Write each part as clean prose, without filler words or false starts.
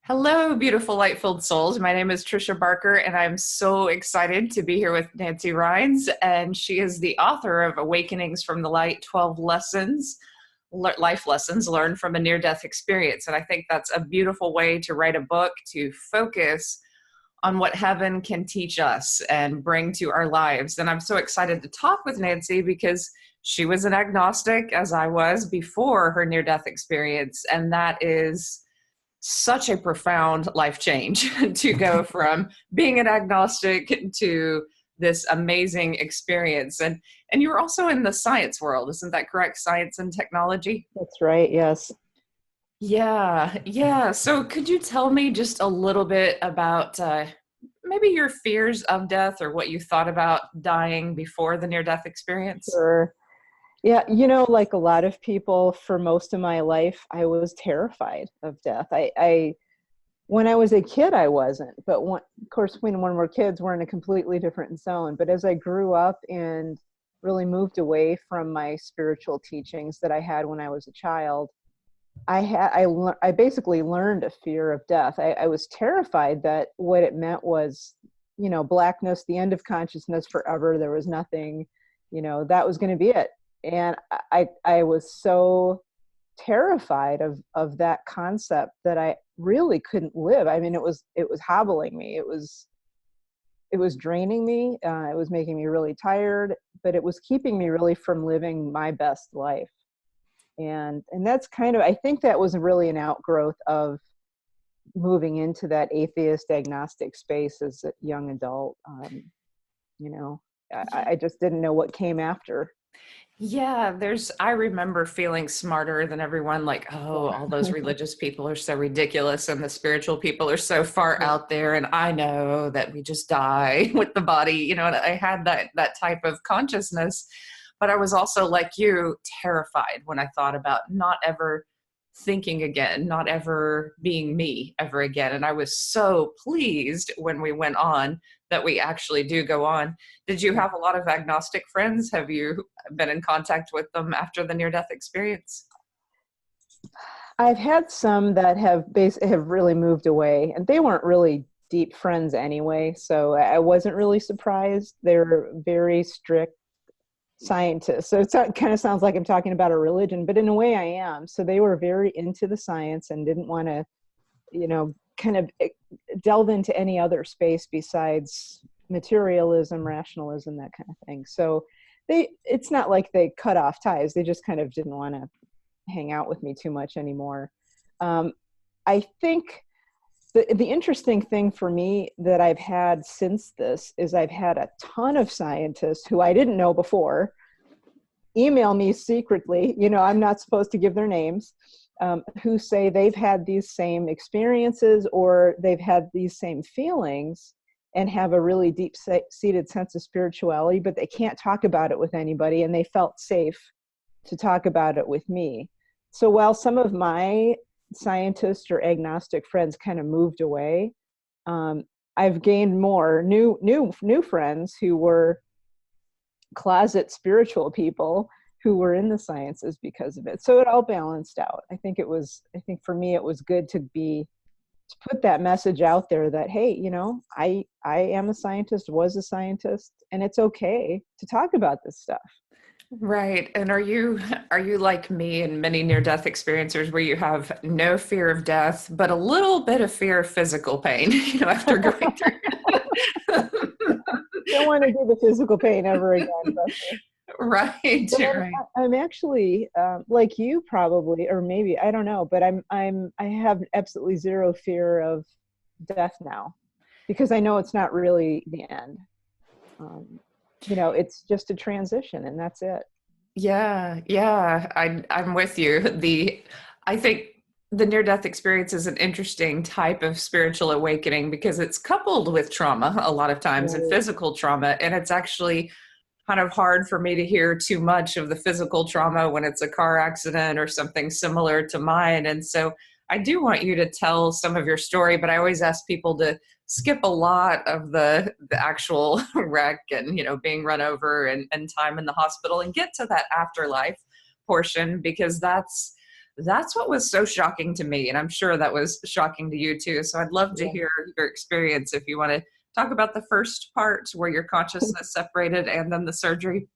Hello, beautiful light-filled souls. My name is Trisha Barker, and I'm so excited to be here with Nancy Rynes. And she is the author of Awakenings from the Light, 12 lessons, life lessons learned from a near-death experience. And I think that's a beautiful way to write a book to focus on what heaven can teach us and bring to our lives. And I'm so excited to talk with Nancy because she was an agnostic, as I was before her near-death experience. And that is such a profound life change to go from being an agnostic to this amazing experience. And you were also in the science world, isn't that correct? Science and technology? That's right. Yes. Yeah. So could you tell me just a little bit about maybe your fears of death or what you thought about dying before the near-death experience? Sure. Yeah. Like a lot of people for most of my life, I was terrified of death. When I was a kid, I wasn't, but of course, when we're kids, we're in a completely different zone. But as I grew up and really moved away from my spiritual teachings that I had when I was a child, I basically learned a fear of death. I was terrified that what it meant was, blackness, the end of consciousness forever. There was nothing, that was going to be it. And I was so terrified of that concept that I really couldn't live. I mean, it was hobbling me. It was draining me. It was making me really tired, but it was keeping me really from living my best life. And that's I think that was really an outgrowth of moving into that atheist agnostic space as a young adult. I just didn't know what came after. Yeah, I remember feeling smarter than everyone, like, oh, all those religious people are so ridiculous and the spiritual people are so far out there. And I know that we just die with the body, and I had that type of consciousness. But I was also, like you, terrified when I thought about not ever thinking again, not ever being me ever again. And I was so pleased when we went on that we actually do go on. Did you have a lot of agnostic friends? Have you been in contact with them after the near-death experience? I've had some that have really moved away, and they weren't really deep friends anyway, so I wasn't really surprised. They're very strict scientists. So it kind of sounds like I'm talking about a religion, but in a way I am. So they were very into the science and didn't want to, kind of delve into any other space besides materialism, rationalism, that kind of thing. So it's not like they cut off ties. They just kind of didn't want to hang out with me too much anymore. I think the interesting thing for me that I've had since this is I've had a ton of scientists who I didn't know before email me secretly, I'm not supposed to give their names, who say they've had these same experiences or they've had these same feelings and have a really deep-seated sense of spirituality, but they can't talk about it with anybody, and they felt safe to talk about it with me. So while some of my scientist or agnostic friends kind of moved away, I've gained more new friends who were closet spiritual people who were in the sciences because of it. So it all balanced out. I think for me it was good to put that message out there that, hey, I am a scientist, was a scientist, and it's okay to talk about this stuff. Right. And are you like me and many near-death experiencers where you have no fear of death, but a little bit of fear of physical pain, after going through? Don't want to do the physical pain ever again. Right. Right. I'm actually like you probably, or maybe, I don't know, but I have absolutely zero fear of death now because I know it's not really the end. It's just a transition and that's it. Yeah. I'm with you. I think the near-death experience is an interesting type of spiritual awakening because it's coupled with trauma a lot of times and physical trauma. And it's actually kind of hard for me to hear too much of the physical trauma when it's a car accident or something similar to mine. And so I do want you to tell some of your story, but I always ask people to skip a lot of the actual wreck and, being run over and time in the hospital and get to that afterlife portion, because that's That's what was so shocking to me. And I'm sure that was shocking to you too. So I'd love to Yeah. hear your experience if you want to talk about the first part where your consciousness separated and then the surgery.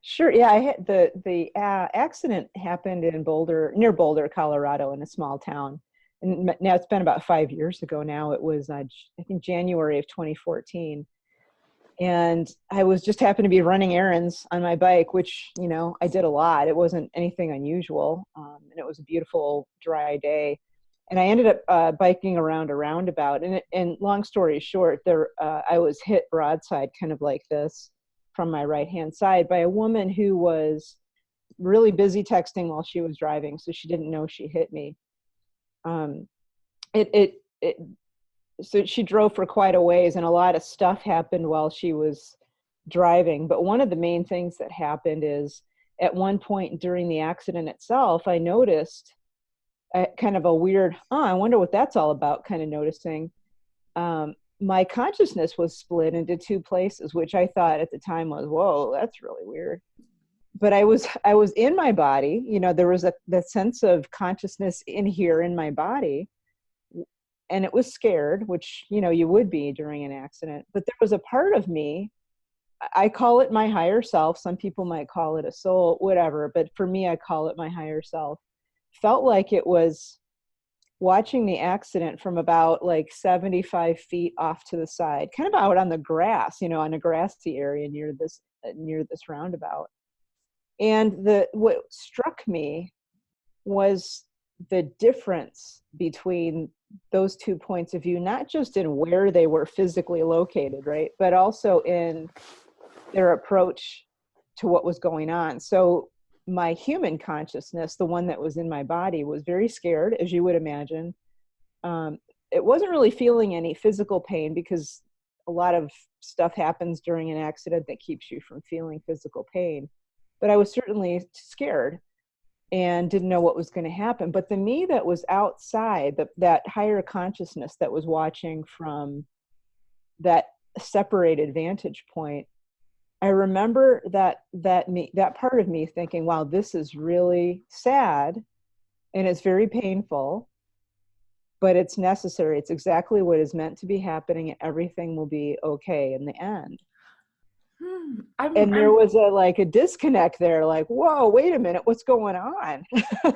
Sure. Yeah, I had the accident happened in Boulder, near Boulder, Colorado, in a small town. And now it's been about 5 years ago now. It was, I think, January of 2014. And I was just happened to be running errands on my bike, which, I did a lot. It wasn't anything unusual. And it was a beautiful, dry day. And I ended up biking around a roundabout. And long story short, I was hit broadside, kind of like this, from my right-hand side by a woman who was really busy texting while she was driving. So she didn't know she hit me. Um, so she drove for quite a ways, and a lot of stuff happened while she was driving. But one of the main things that happened is, at one point during the accident itself, I noticed kind of a weird, I wonder what that's all about, kind of noticing. My consciousness was split into two places, which I thought at the time was, whoa, that's really weird. But I was in my body, there was the sense of consciousness in here in my body. And it was scared, which, you would be during an accident. But there was a part of me, I call it my higher self. Some people might call it a soul, whatever. But for me, I call it my higher self. Felt like it was watching the accident from about like 75 feet off to the side, kind of out on the grass, on a grassy area near this roundabout. And what struck me was the difference between those 2 points of view, not just in where they were physically located, right, but also in their approach to what was going on. So my human consciousness, the one that was in my body, was very scared, as you would imagine. It wasn't really feeling any physical pain, because a lot of stuff happens during an accident that keeps you from feeling physical pain. But I was certainly scared and didn't know what was going to happen. But the me that was outside, that higher consciousness that was watching from that separated vantage point, I remember that part of me thinking, wow, this is really sad and it's very painful, but it's necessary. It's exactly what is meant to be happening, and everything will be okay in the end. And there was a disconnect there, like, whoa, wait a minute, what's going on?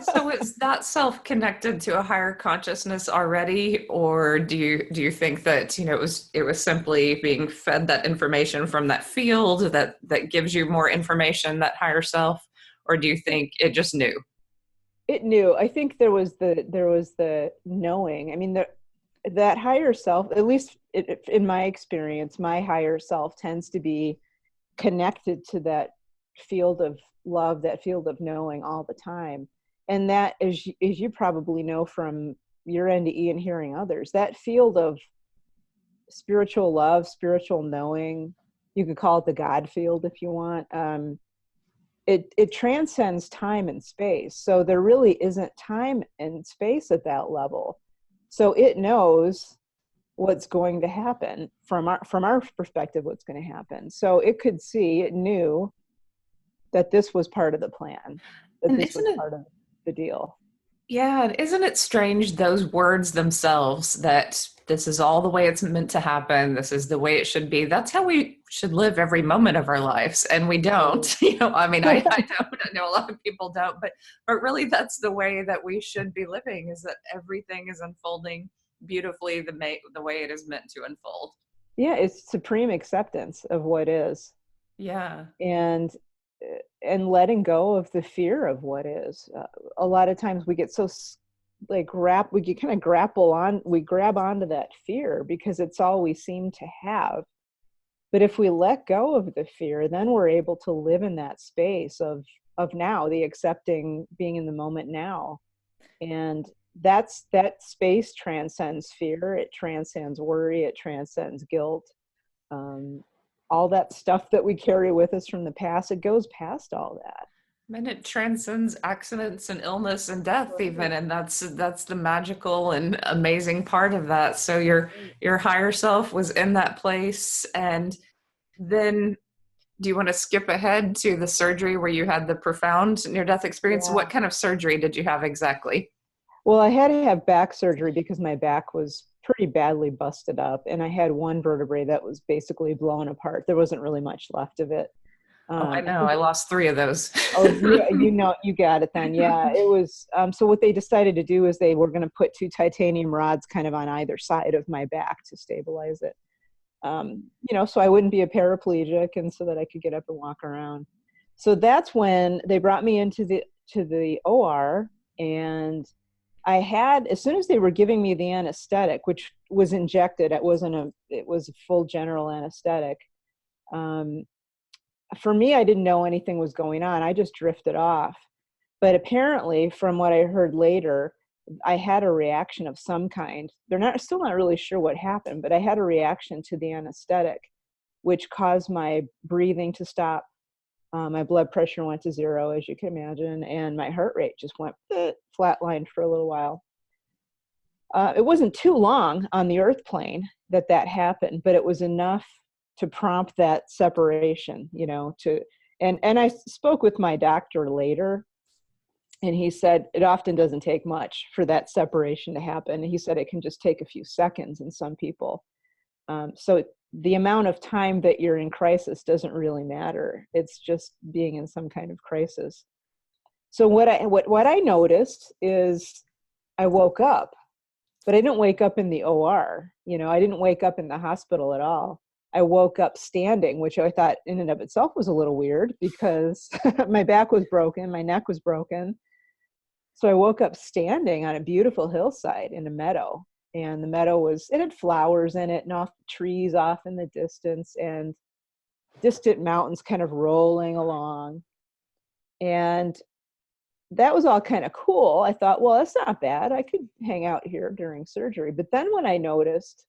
So is that self connected to a higher consciousness already, or do you think that it was simply being fed that information from that field that gives you more information, that higher self, or do you think it just knew? It knew. I think there was the knowing. I mean, that higher self, at least in my experience, my higher self tends to be connected to that field of love, that field of knowing all the time. And that, as you probably know from your NDE and hearing others, that field of spiritual love, spiritual knowing, you could call it the God field if you want, it transcends time and space. So there really isn't time and space at that level. So it knows what's going to happen from our perspective, what's going to happen. So it knew that this was part of the plan, that And this was part of the deal. Yeah, and isn't it strange, those words themselves, that this is all the way it's meant to happen, this is the way it should be. That's how we should live every moment of our lives, and we don't. I mean, I don't. I know a lot of people don't, but really, that's the way that we should be living. Is that everything is unfolding beautifully the way it is meant to unfold. Yeah, it's supreme acceptance of what is. Yeah. And letting go of the fear of what is. A lot of times we get so we kind of grab onto that fear because it's all we seem to have. But if we let go of the fear, then we're able to live in that space of now, the accepting, being in the moment now. And that space transcends fear, it transcends worry, it transcends guilt. All that stuff that we carry with us from the past, it goes past all that. And it transcends accidents and illness and death even, and that's the magical and amazing part of that. So your higher self was in that place, and then Do you want to skip ahead to the surgery where you had the profound near-death experience? Yeah. What kind of surgery did you have exactly? Well, I had to have back surgery because my back was pretty badly busted up, and I had one vertebrae that was basically blown apart. There wasn't really much left of it. Oh, I I know. think I lost 3 of those. Oh, you know, you got it then. Yeah, it was. So what they decided to do is they were going to put 2 titanium rods kind of on either side of my back to stabilize it. So I wouldn't be a paraplegic, and so that I could get up and walk around. So that's when they brought me into the OR, and I had, as soon as they were giving me the anesthetic, which was injected, it was a full general anesthetic. For me, I didn't know anything was going on. I just drifted off. But apparently, from what I heard later, I had a reaction of some kind. They're still not really sure what happened, but I had a reaction to the anesthetic, which caused my breathing to stop. My blood pressure went to 0, as you can imagine, and my heart rate just went flatlined for a little while. It wasn't too long on the earth plane that happened, but it was enough to prompt that separation, and I spoke with my doctor later, and he said it often doesn't take much for that separation to happen. He said it can just take a few seconds in some people. So the amount of time that you're in crisis doesn't really matter. It's just being in some kind of crisis. So what I noticed is I woke up, but I didn't wake up in the OR. I didn't wake up in the hospital at all. I woke up standing, which I thought in and of itself was a little weird because my back was broken, my neck was broken. So I woke up standing on a beautiful hillside in a meadow, and the meadow it had flowers in it and trees off in the distance and distant mountains kind of rolling along. And that was all kind of cool. I thought, well, that's not bad. I could hang out here during surgery. But then what I noticed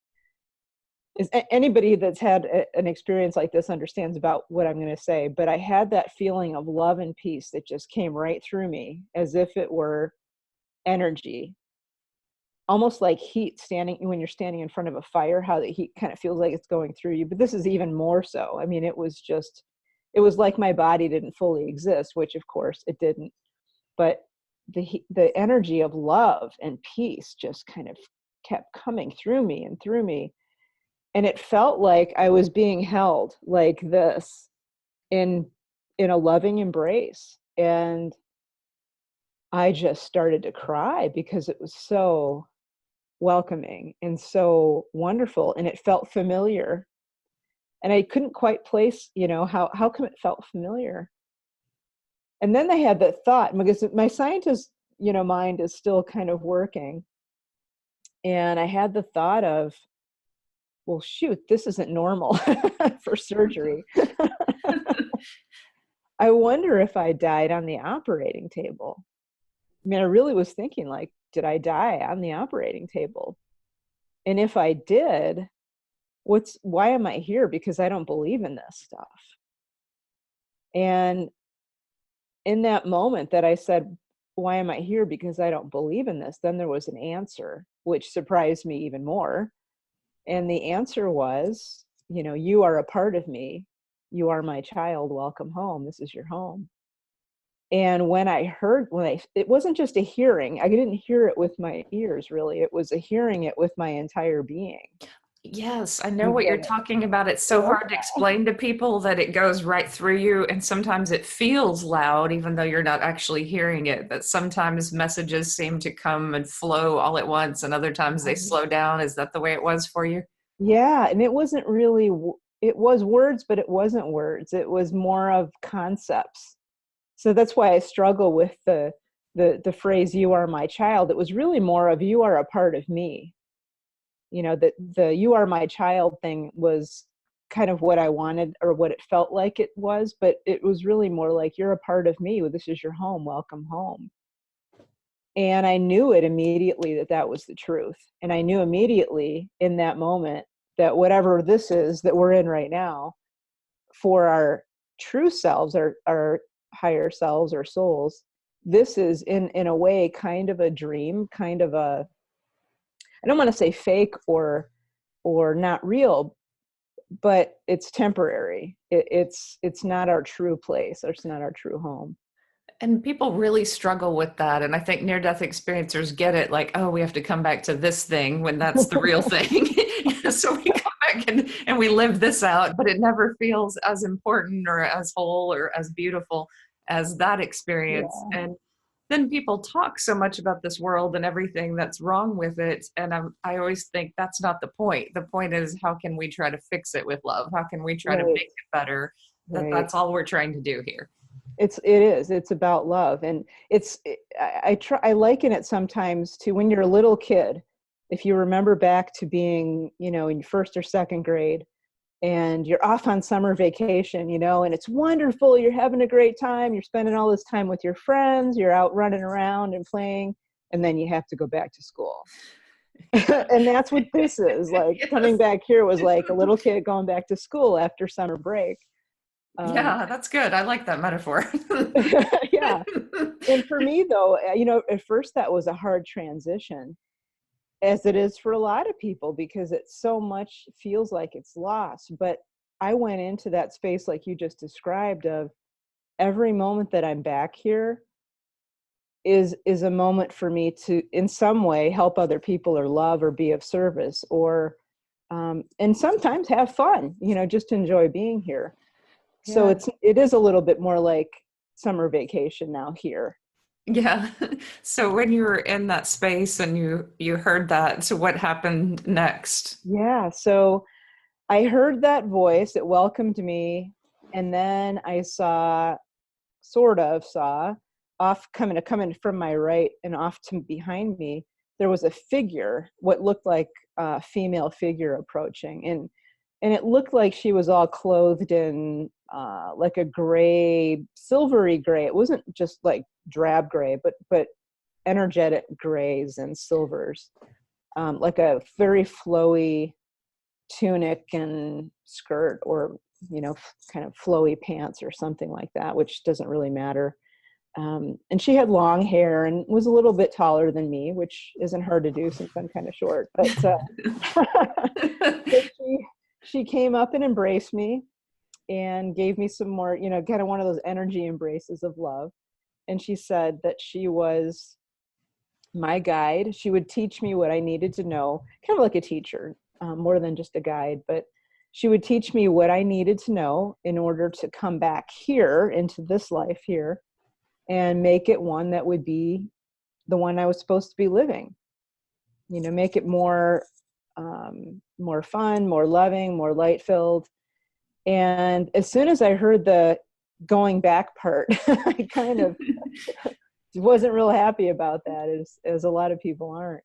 is anybody that's had an experience like this understands about what I'm going to say, but I had that feeling of love and peace that just came right through me as if it were energy, almost like heat when you're standing in front of a fire, how the heat kind of feels like it's going through you. But this is even more so. I mean, it was like my body didn't fully exist, which of course it didn't. But the energy of love and peace just kind of kept coming through me and through me. And it felt like I was being held like this in a loving embrace. And I just started to cry because it was so welcoming and so wonderful. And it felt familiar. And I couldn't quite place, how come it felt familiar? And then I had that thought, because my scientist, mind is still kind of working. And I had the thought of, well, shoot, this isn't normal for surgery. I wonder if I died on the operating table. I mean, I really was thinking, like, did I die on the operating table? And if I did, why am I here? Because I don't believe in this stuff. And in that moment that I said, why am I here? Because I don't believe in this, then there was an answer, which surprised me even more. And the answer was, you are a part of me. You are my child. Welcome home. This is your home. And it wasn't just a hearing. I didn't hear it with my ears, really. It was a hearing it with my entire being. Yes, I know what you're talking about. It's so hard to explain to people that it goes right through you. And sometimes it feels loud, even though you're not actually hearing it. That sometimes messages seem to come and flow all at once, and other times they slow down. Is that the way it was for you? Yeah. And it wasn't really, it was words, but it wasn't words. It was more of concepts. So that's why I struggle with the phrase, you are my child. It was really more of, you are a part of me. The you are my child thing was kind of what I wanted, or what it felt like it was, but it was really more like, you're a part of me. This is your home. Welcome home. And I knew it immediately that was the truth. And I knew immediately in that moment that whatever this is that we're in right now, for our true selves, our higher selves or souls, this is in a way kind of a dream, kind of a, I don't want to say fake or not real, but it's temporary. It's not our true place, or it's not our true home. And people really struggle with that. And I think near death experiencers get it like, oh, we have to come back to this thing when that's the real thing. So we come back and we live this out, but it never feels as important or as whole or as beautiful as that experience. Yeah, And then people talk so much about this world and everything that's wrong with it. And I always think that's not the point. The point is, how can we try to fix it with love? How can we try to right, make it better? right. That's all we're trying to do here. It's about love. And I liken it sometimes to when you're a little kid. If you remember back to being, in first or second grade, and you're off on summer vacation, and it's wonderful, you're having a great time, you're spending all this time with your friends, you're out running around and playing, and then you have to go back to school. And that's what this is like. Yes. Coming back here was like a little kid going back to school after summer break. Yeah, that's good. I like that metaphor. Yeah. And for me though, at first that was a hard transition, as it is for a lot of people, because it so much feels like it's lost. But I went into that space like you just described, of every moment that I'm back here is a moment for me to in some way help other people, or love, or be of service, or and sometimes have fun, just enjoy being here. So Yeah. it is a little bit more like summer vacation now here. Yeah. So when you were in that space and you heard that, so what happened next? Yeah. So I heard that voice, it welcomed me, and then I sort of saw off coming from my right and off to behind me, there was a figure, what looked like a female figure approaching. And it looked like she was all clothed in like a gray, silvery gray. It wasn't just like drab gray, but energetic grays and silvers, like a very flowy tunic and skirt, or kind of flowy pants or something like that, which doesn't really matter. And she had long hair and was a little bit taller than me, which isn't hard to do since I'm kind of short. But but she came up and embraced me and gave me some more, kind of one of those energy embraces of love. And she said that she was my guide. She would teach me what I needed to know, kind of like a teacher, more than just a guide. But she would teach me what I needed to know in order to come back here into this life here and make it one that would be the one I was supposed to be living. Make it more fun, more loving, more light filled. And as soon as I heard the going back part, I kind of wasn't real happy about that, as a lot of people aren't.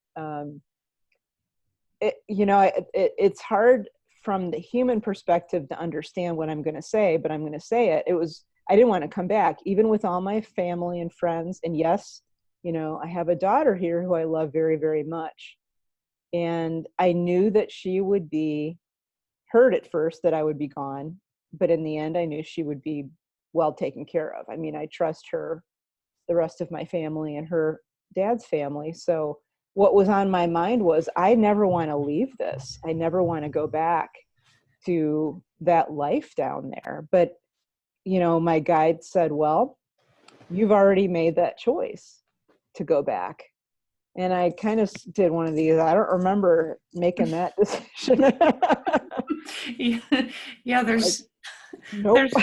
It's hard from the human perspective to understand what I'm going to say, but I'm going to say it. I didn't want to come back, even with all my family and friends. And yes, I have a daughter here who I love very, very much. And I knew that she would be hurt at first that I would be gone, but in the end, I knew she would be well taken care of. I mean, I trust her, the rest of my family, and her dad's family. So what was on my mind was, I never want to leave this. I never want to go back to that life down there. But, my guide said, well, you've already made that choice to go back. And I kind of did one of these. I don't remember making that decision. Yeah, yeah, Nope. there's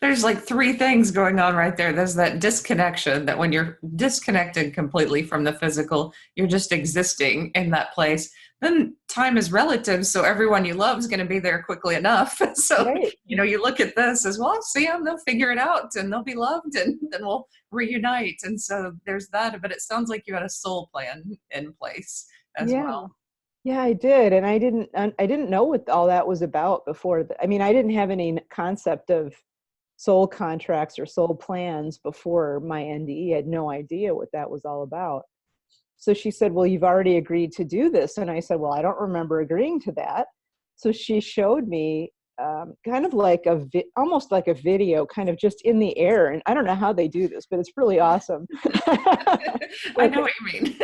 there's like three things going on right there. There's that disconnection, that when you're disconnected completely from the physical, you're just existing in that place. Then time is relative, so everyone you love is going to be there quickly enough. So, Right. you look at this as, well, see them, they'll figure it out and they'll be loved, and then we'll reunite. And so there's that, but it sounds like you had a soul plan in place as Yeah. well. Yeah, I did. And I didn't know what all that was about before. I mean, I didn't have any concept of soul contracts or soul plans before my NDE. I had no idea what that was all about. So she said, well, you've already agreed to do this. And I said, well, I don't remember agreeing to that. So she showed me kind of like almost like a video, kind of just in the air. And I don't know how they do this, but it's really awesome. I know what you mean.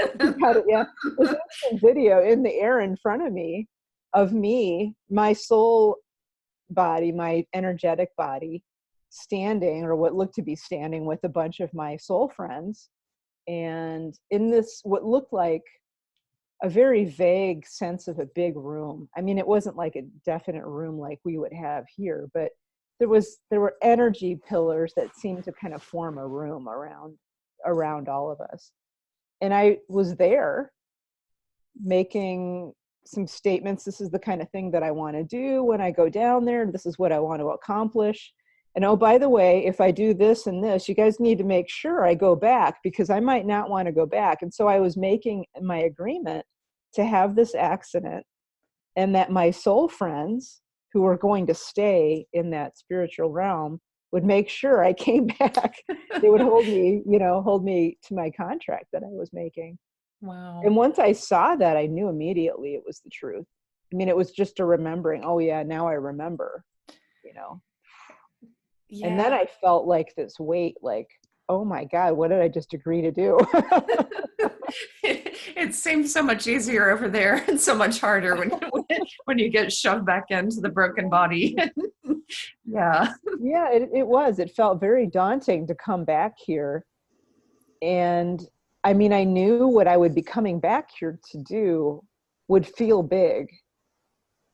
Yeah, there's a video in the air in front of me. of me, my soul body, my energetic body, standing, or what looked to be standing, with a bunch of my soul friends. And in this, what looked like a very vague sense of a big room. I mean, it wasn't like a definite room like we would have here, but there were energy pillars that seemed to kind of form a room around all of us. And I was there making some statements. This is the kind of thing that I want to do when I go down there. This is what I want to accomplish. And oh, by the way, if I do this and this, you guys need to make sure I go back, because I might not want to go back. And so I was making my agreement to have this accident, and that my soul friends who were going to stay in that spiritual realm would make sure I came back. They would hold me to my contract that I was making. Wow. And once I saw that, I knew immediately it was the truth. I mean, it was just a remembering. Oh yeah, now I remember, Yeah. And then I felt like this weight, like, oh my God, what did I just agree to do? It seems so much easier over there and so much harder when you get shoved back into the broken body. Yeah. Yeah, it was. It felt very daunting to come back here. And I mean, I knew what I would be coming back here to do would feel big,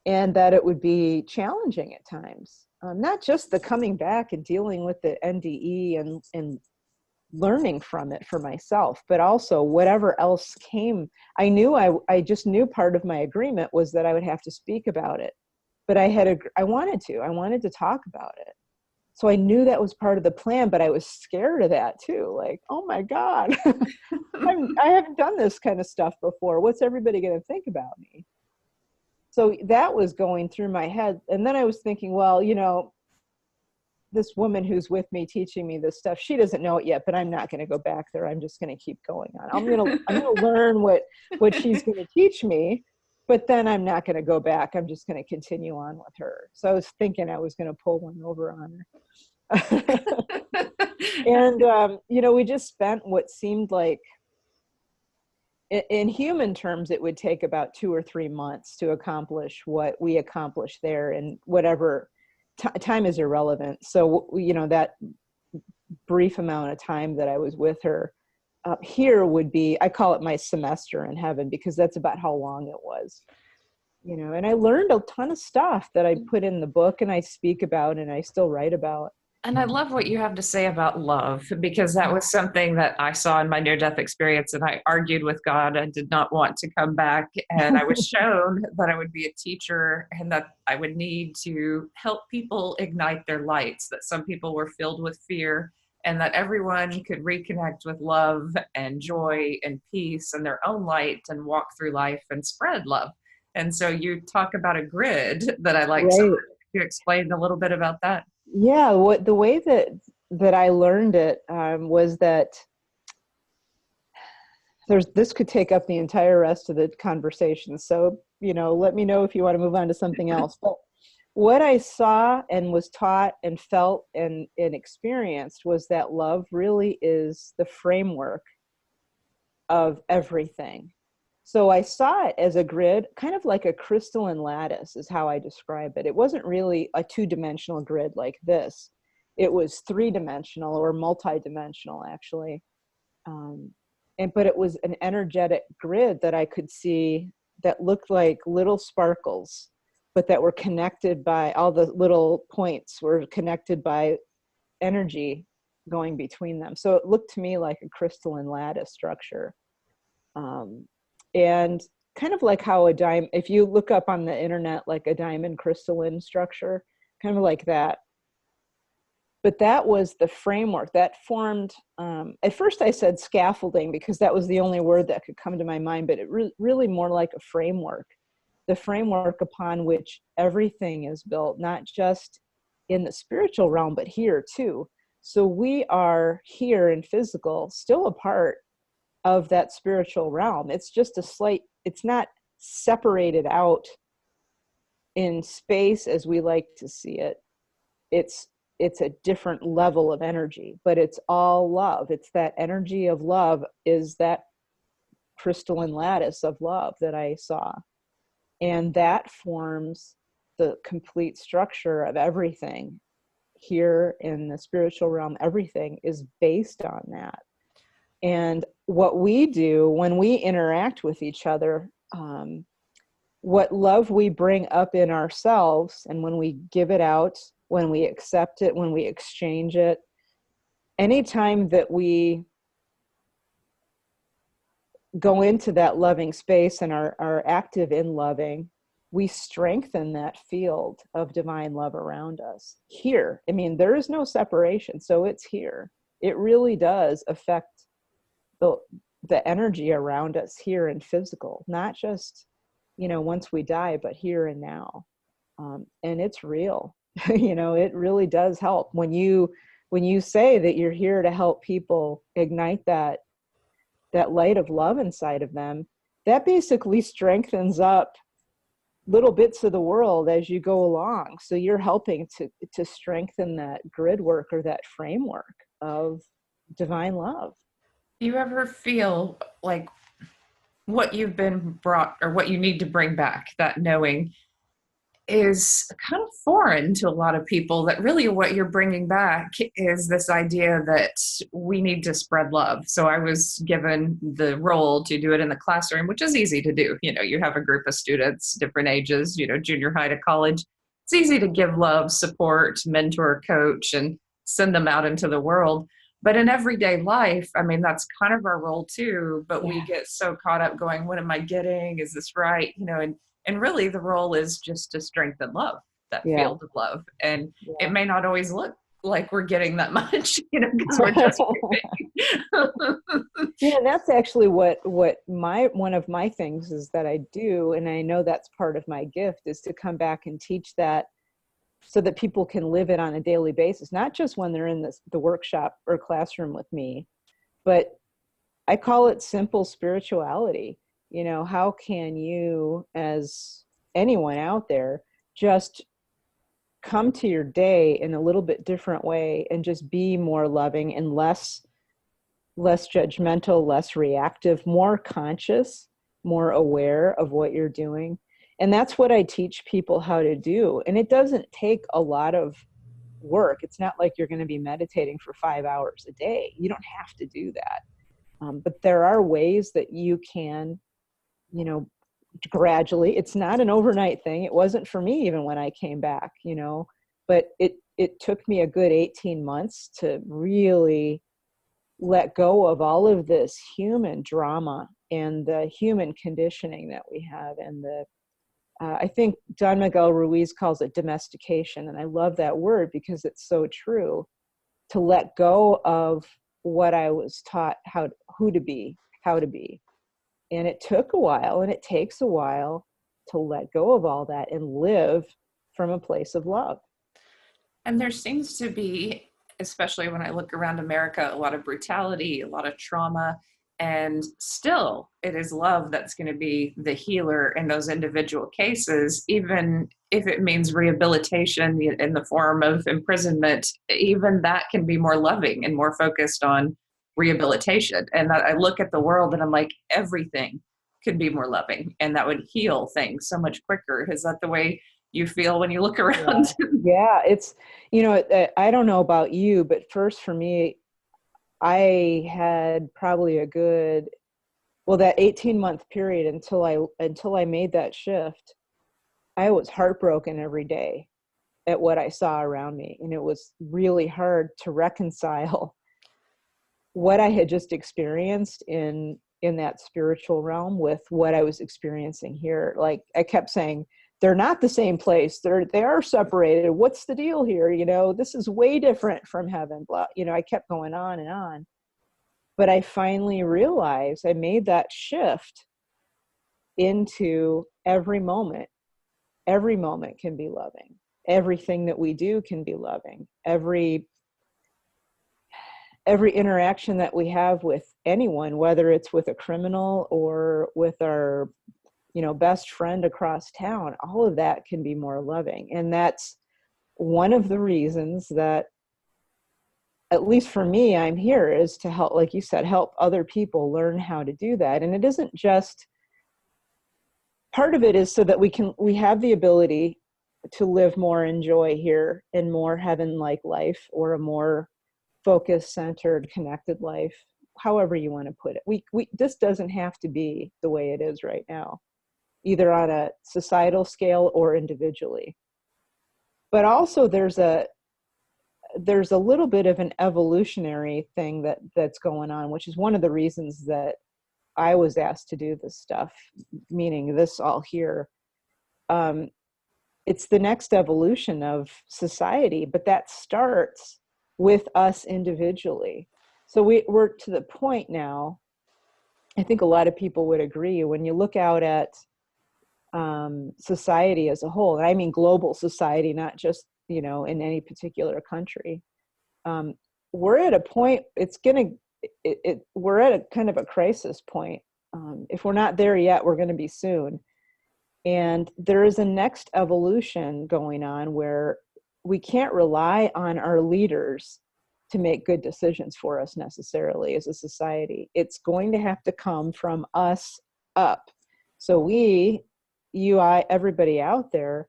and that it would be challenging at times. Not just the coming back and dealing with the NDE and learning from it for myself, but also whatever else came. I just knew part of my agreement was that I would have to speak about it, but I wanted to talk about it. So I knew that was part of the plan, but I was scared of that too. Like, oh my God, I haven't done this kind of stuff before. What's everybody going to think about me? So that was going through my head. And then I was thinking, well, this woman who's with me teaching me this stuff, she doesn't know it yet, but I'm not going to go back there. I'm just going to keep going on. I'm going to learn what she's going to teach me, but then I'm not going to go back. I'm just going to continue on with her. So I was thinking I was going to pull one over on her. And, we just spent what seemed like, in human terms, it would take about 2 or 3 months to accomplish what we accomplished there, and whatever time is irrelevant. So, that brief amount of time that I was with her here would be, I call it my semester in heaven, because that's about how long it was, and I learned a ton of stuff that I put in the book and I speak about and I still write about. And I love what you have to say about love, because that was something that I saw in my near-death experience, and I argued with God. I did not want to come back, and I was shown that I would be a teacher and that I would need to help people ignite their lights, that some people were filled with fear, and that everyone could reconnect with love and joy and peace and their own light and walk through life and spread love. And so you talk about a grid that I like. Right. So you explained a little bit about that. Yeah, the way that I learned it was that this could take up the entire rest of the conversation. So, let me know if you want to move on to something else. But what I saw and was taught and felt and experienced was that love really is the framework of everything. So I saw it as a grid, kind of like a crystalline lattice is how I describe it. It wasn't really a 2-dimensional grid like this. It was 3-dimensional or multi-dimensional, actually. But it was an energetic grid that I could see that looked like little sparkles, but that were connected by, all the little points were connected by energy going between them. So it looked to me like a crystalline lattice structure. And kind of like how a diamond, if you look up on the internet, like a diamond crystalline structure, kind of like that. But that was the framework that formed, at first I said scaffolding because that was the only word that could come to my mind, but it really more like a framework, the framework upon which everything is built, not just in the spiritual realm, but here too. So we are here in physical, still a part of that spiritual realm. It's just it's not separated out in space as we like to see it. It's a different level of energy, but it's all love. It's that energy of love, is that crystalline lattice of love that I saw. And that forms the complete structure of everything here in the spiritual realm. Everything is based on that. And what we do when we interact with each other, what love we bring up in ourselves, and when we give it out, when we accept it, when we exchange it, anytime that we go into that loving space and are active in loving, we strengthen that field of divine love around us here. I mean, there is no separation, so it's here. It really does affect the energy around us here in physical, not just, once we die, but here and now. And it's real. It really does help when you say that you're here to help people ignite that light of love inside of them. That basically strengthens up little bits of the world as you go along. So you're helping to strengthen that grid work or that framework of divine love. Do you ever feel like what you've been brought or what you need to bring back, that knowing, is kind of foreign to a lot of people, that really what you're bringing back is this idea that we need to spread love? So I was given the role to do it in the classroom, which is easy to do. You have a group of students, different ages, junior high to college. It's easy to give love, support, mentor, coach, and send them out into the world. But in everyday life, I mean, that's kind of our role too, but we get so caught up going, what am I getting? Is this right? And really the role is just to strengthen love, that field of love. And it may not always look like we're getting that much, because we're just Yeah, that's actually what one of my things is that I do. And I know that's part of my gift, is to come back and teach that so that people can live it on a daily basis, not just when they're in the workshop or classroom with me, but I call it simple spirituality. How can you, as anyone out there, just come to your day in a little bit different way and just be more loving and less judgmental, less reactive, more conscious, more aware of what you're doing. And that's what I teach people how to do. And it doesn't take a lot of work. It's not like you're going to be meditating for 5 hours a day. You don't have to do that. But there are ways that you can, gradually. It's not an overnight thing. It wasn't for me even when I came back, but it took me a good 18 months to really let go of all of this human drama and the human conditioning that we have. And I think Don Miguel Ruiz calls it domestication. And I love that word because it's so true, to let go of what I was taught who to be, how to be. And it took a while, and it takes a while to let go of all that and live from a place of love. And there seems to be, especially when I look around America, a lot of brutality, a lot of trauma, and still it is love that's going to be the healer in those individual cases, even if it means rehabilitation in the form of imprisonment. Even that can be more loving and more focused on rehabilitation. And I look at the world and I'm like, everything could be more loving, and that would heal things so much quicker. Is that the way you feel when you look around? Yeah, it's, I don't know about you, but first for me, I had probably that 18-month period until I made that shift. I was heartbroken every day at what I saw around me. And it was really hard to reconcile what I had just experienced in that spiritual realm with what I was experiencing here. Like I kept saying, they're not the same place. They are separated. What's the deal here? This is way different from heaven. Blah. I kept going on and on. But I finally realized I made that shift into every moment. Every moment can be loving. Everything that we do can be loving. Every interaction that we have with anyone, whether it's with a criminal or with our, best friend across town, all of that can be more loving. And that's one of the reasons that, at least for me, I'm here, is to help, like you said, help other people learn how to do that. And it isn't just part of it is so that we have the ability to live more in joy here and more heaven-like life, or a more focused, centered, connected life, however you want to put it. This doesn't have to be the way it is right now, either on a societal scale or individually. But also there's a little bit of an evolutionary thing that's going on, which is one of the reasons that I was asked to do this stuff, meaning this all here. It's the next evolution of society, but that starts with us individually. So we're to the point now, I think a lot of people would agree, when you look out at society as a whole, and I mean global society, not just, in any particular country, we're at a point, we're at a kind of a crisis point. If we're not there yet, we're going to be soon. And there is a next evolution going on where we can't rely on our leaders to make good decisions for us necessarily as a society. It's going to have to come from us up. So we, you, I, everybody out there,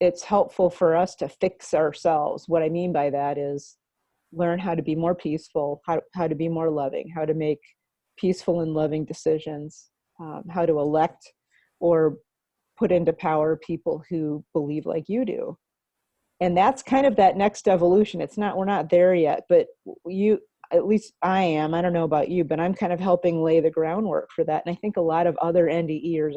it's helpful for us to fix ourselves. What I mean by that is learn how to be more peaceful, how to be more loving, how to make peaceful and loving decisions, how to elect or put into power people who believe like you do. And that's kind of that next evolution. We're not there yet, but at least I am, I don't know about you, but I'm kind of helping lay the groundwork for that. And I think a lot of other NDErs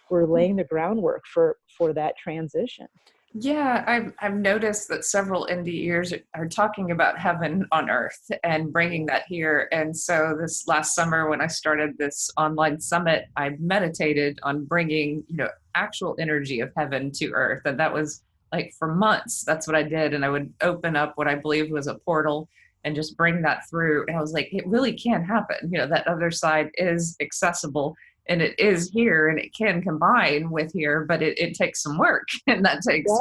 we're laying the groundwork for that transition. Yeah, I've noticed that several NDErs are talking about heaven on earth and bringing that here. And so this last summer, when I started this online summit, I meditated on bringing, actual energy of heaven to earth. And that was like for months, that's what I did. And I would open up what I believed was a portal and just bring that through. And I was like, it really can happen. That other side is accessible. And it is here, and it can combine with here, but it takes some work. And that takes,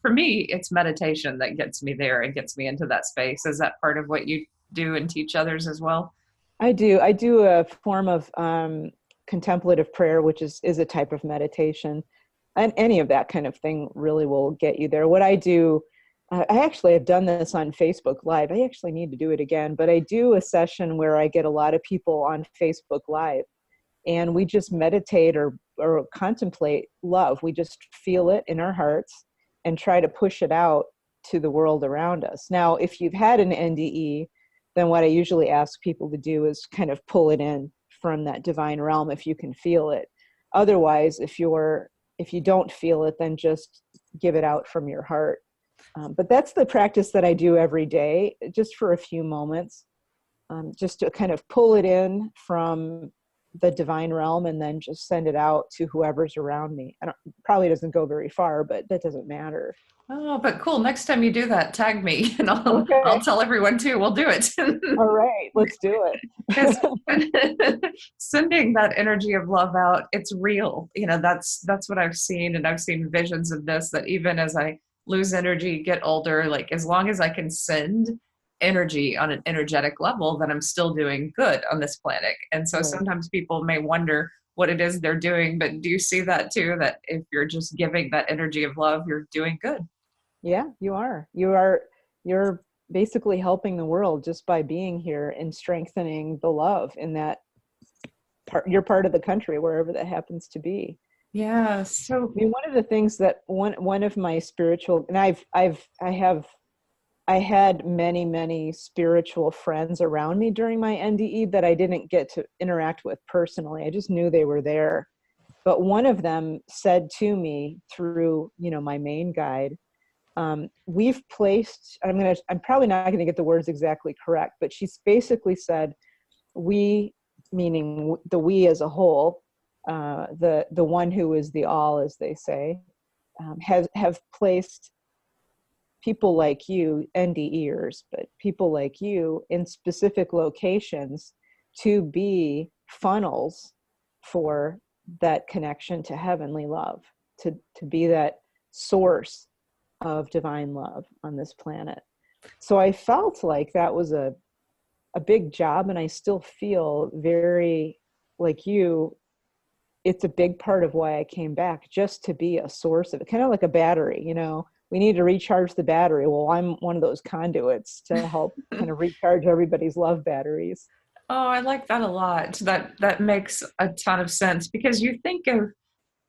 for me, it's meditation that gets me there and gets me into that space. Is that part of what you do and teach others as well? I do a form of contemplative prayer, which is a type of meditation. And any of that kind of thing really will get you there. What I do, I actually have done this on Facebook Live. I actually need to do it again, but I do a session where I get a lot of people on Facebook Live. And we just meditate or contemplate love. We just feel it in our hearts and try to push it out to the world around us. Now, if you've had an NDE, then what I usually ask people to do is kind of pull it in from that divine realm if you can feel it. Otherwise, if you don't feel it, then just give it out from your heart. But that's the practice that I do every day, just for a few moments, just to kind of pull it in from the divine realm and then just send it out to whoever's around me. Probably doesn't go very far, but that doesn't matter. Oh, but cool. Next time you do that, tag me and Okay. I'll tell everyone too. We'll do it. All right, let's do it. Sending that energy of love out, it's real. That's what I've seen. And I've seen visions of this, that even as I lose energy, get older, like as long as I can send energy on an energetic level, then I'm still doing good on this planet. And so sometimes people may wonder what it is they're doing, but do you see that too, that if you're just giving that energy of love, you're doing good? Yeah, you are. You're basically helping the world just by being here and strengthening the love in that your part of the country, wherever that happens to be. Yeah. So I mean, one of the things that one of my spiritual, and I had many, many spiritual friends around me during my NDE that I didn't get to interact with personally. I just knew they were there. But one of them said to me through, my main guide, we've placed, I'm probably not going to get the words exactly correct, but she's basically said, we, meaning the we as a whole, the one who is the all, as they say, have placed people like you, NDErs, but people like you in specific locations to be funnels for that connection to heavenly love, to be that source of divine love on this planet. So I felt like that was a big job, and I still feel very like you, it's a big part of why I came back, just to be a source of it, kind of like a battery, we need to recharge the battery. Well, I'm one of those conduits to help kind of recharge everybody's love batteries. Oh, I like that a lot. That makes a ton of sense because you think of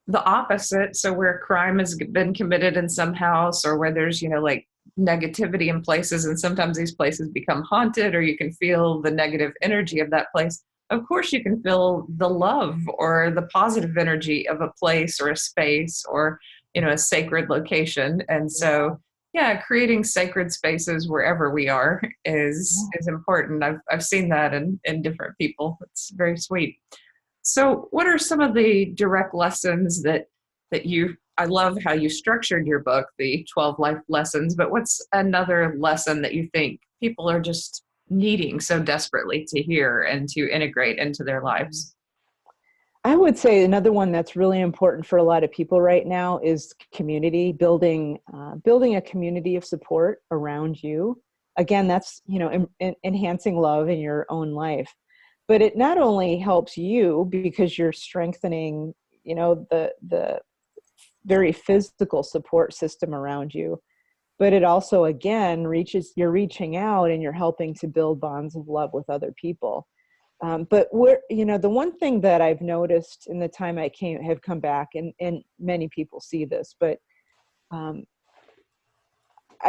the opposite. So where crime has been committed in some house, or where there's, like negativity in places, and sometimes these places become haunted, or you can feel the negative energy of that place. Of course, you can feel the love or the positive energy of a place or a space, or, a sacred location. And so, yeah, creating sacred spaces wherever we are is important. I've seen that in different people. It's very sweet. So, what are some of the direct lessons that you? I love how you structured your book, the 12 life lessons. But what's another lesson that you think people are just needing so desperately to hear and to integrate into their lives? I would say another one that's really important for a lot of people right now is community building. Building a community of support around you. Again, that's enhancing love in your own life. But it not only helps you because you're strengthening, the very physical support system around you, but it also, again, you're reaching out and you're helping to build bonds of love with other people. But the one thing that I've noticed in the time I have come back, and many people see this, but I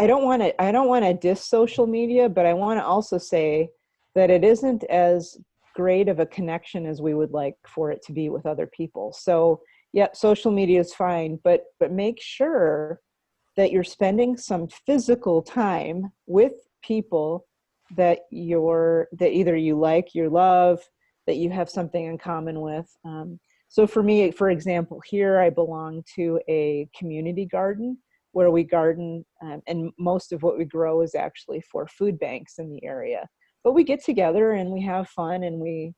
don't want to diss social media, but I want to also say that it isn't as great of a connection as we would like for it to be with other people. So yeah, social media is fine, but make sure that you're spending some physical time with people that either you like, you love, that you have something in common with. So for me, for example, here I belong to a community garden where we garden, and most of what we grow is actually for food banks in the area. But we get together and we have fun, and we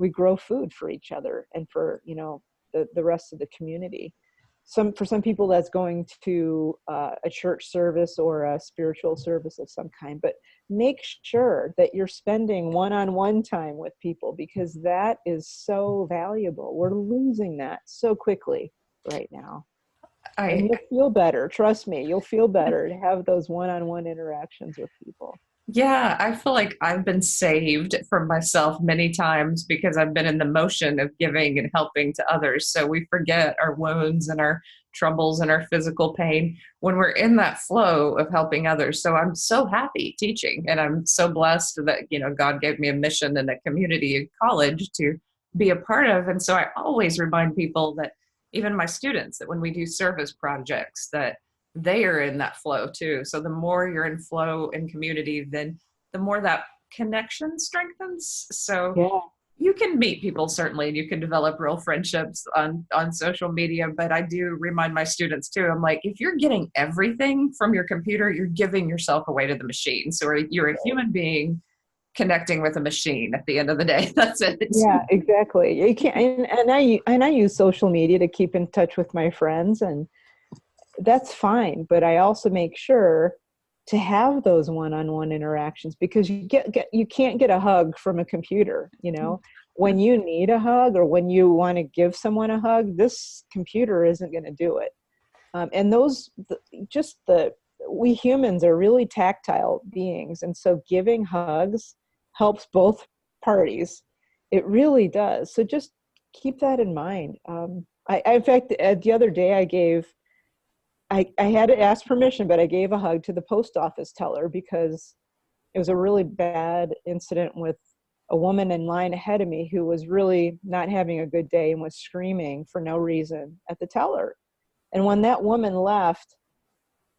grow food for each other and for the rest of the community. For some people that's going to a church service or a spiritual service of some kind, but make sure that you're spending one-on-one time with people, because that is so valuable. We're losing that so quickly right now. And you'll feel better. Trust me, you'll feel better to have those one-on-one interactions with people. Yeah, I feel like I've been saved from myself many times because I've been in the motion of giving and helping to others. So we forget our wounds and our troubles and our physical pain when we're in that flow of helping others. So I'm so happy teaching, and I'm so blessed that, God gave me a mission and a community in college to be a part of. And so I always remind people that, even my students, that when we do service projects, that they are in that flow too. So the more you're in flow and community, then the more that connection strengthens. So you can meet people, certainly, and you can develop real friendships on social media. But I do remind my students too, I'm like, if you're getting everything from your computer, you're giving yourself away to the machine. So you're a human being connecting with a machine at the end of the day. That's it. Yeah, exactly. You can't, and I use social media to keep in touch with my friends, and that's fine. But I also make sure to have those one-on-one interactions, because you can't get a hug from a computer. When you need a hug, or when you want to give someone a hug, this computer isn't going to do it. And we humans are really tactile beings, and so giving hugs helps both parties. It really does. So just keep that in mind. In fact, the other day I had to ask permission, but I gave a hug to the post office teller because it was a really bad incident with a woman in line ahead of me who was really not having a good day and was screaming for no reason at the teller. And when that woman left,